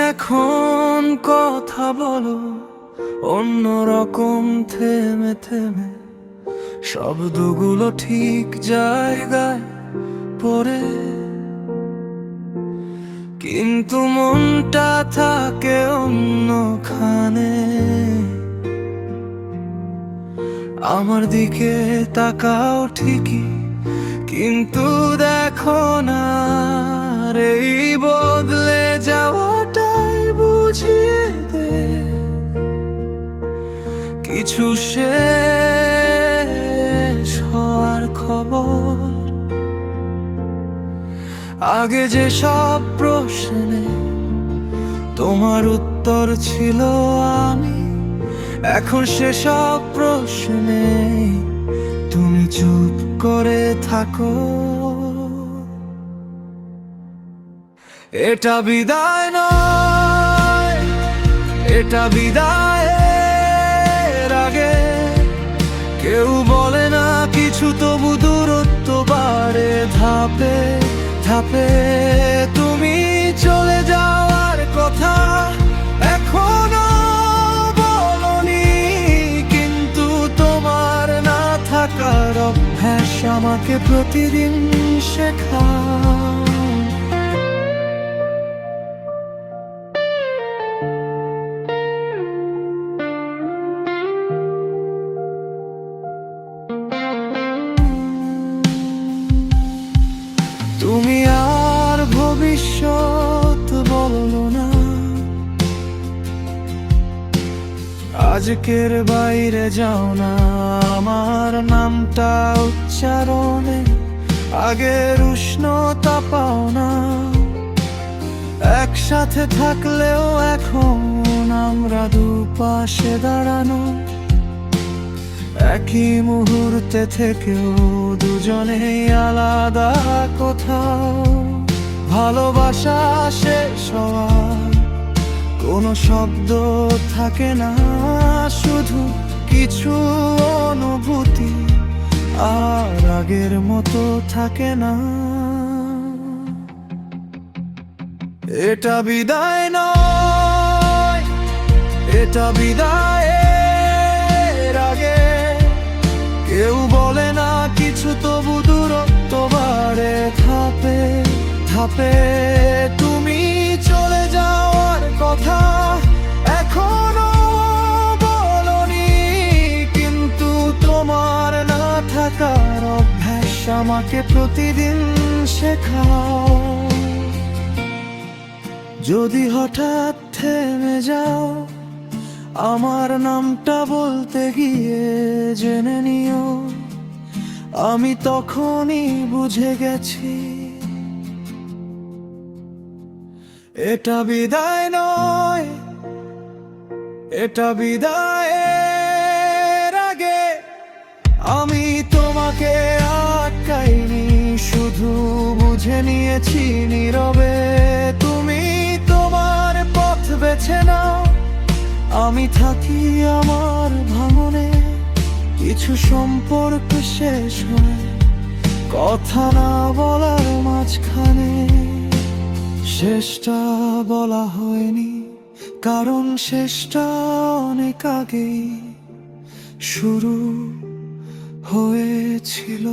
এখন কথা বলো অন্যরকম, থেমে থেমে শব্দগুলো ঠিক জায়গায় পড়ে, কিন্তু মনটা থাকে অন্যখানে। আমার দিকে তাকাও ঠিকই, কিন্তু দেখো না এই বদলে যাওয়াটাই বুঝিয়ে দে কিছু শেষ হওয়ার খবর। আগে যে সব প্রশ্নে তোমার উত্তর ছিল আমি, এখন সেসব প্রশ্নে তুমি চুপ করে থাকো। এটা বিদায় নয়, এটা বিদায়ের আগে। কেউ বলে না কিছু, তবু দূরত্ব বাড়ে ধাপে ধাপে। তুমি চলে যাওয়ার কথা এখনো বলনি, কিন্তু তোমার না থাকার অভ্যাস আমাকে প্রতিদিন শেখায়। তুমি আর ভবিষ্যৎ বলো না, আজকের বাইরে যাও না। আমার নামটা উচ্চারণে আগের উষ্ণতা পাও না। একসাথে থাকলেও এখন আমরা দুপাশে দাঁড়ানো, একই মুহূর্তে থেকেও দুজনেই আলাদা কোথাও। ভালোবাসা শেষ হওয়ার কোনো শব্দ থাকে না, শুধু কিছু অনুভূতি আর আগের মতো থাকে না। এটা বিদায় নয়, এটা বিদায়ের আগে। কেউ বলে না কিছু, তবু দূরত্ব বাড়ে ধাপে ধাপে। তুমি চলে যাওয়ার কথা এখনো বলনি, কিন্তু তোমার না থাকার অভ্যাস আমাকে প্রতিদিন শেখাও। যদি হঠাৎ থেমে যাও আমার নামটা বলতে গিয়ে, জেনে নিও আমি তখনই বুঝে গেছি এটা বিদায় নয়, এটা বিদায়ের আগে। আমি তোমাকে আটকাইনি, শুধু বুঝে নিয়েছি নীরবে। তুমি তোমার পথ বেছে নাও, আমি থাকি আমার ভাঙনে। কিছু সম্পর্ক শেষ হয় কথা না বলার মাঝখানে। শেষটা বলা হয়নি, কারণ শেষটা অনেক আগেই শুরু হয়েছিল।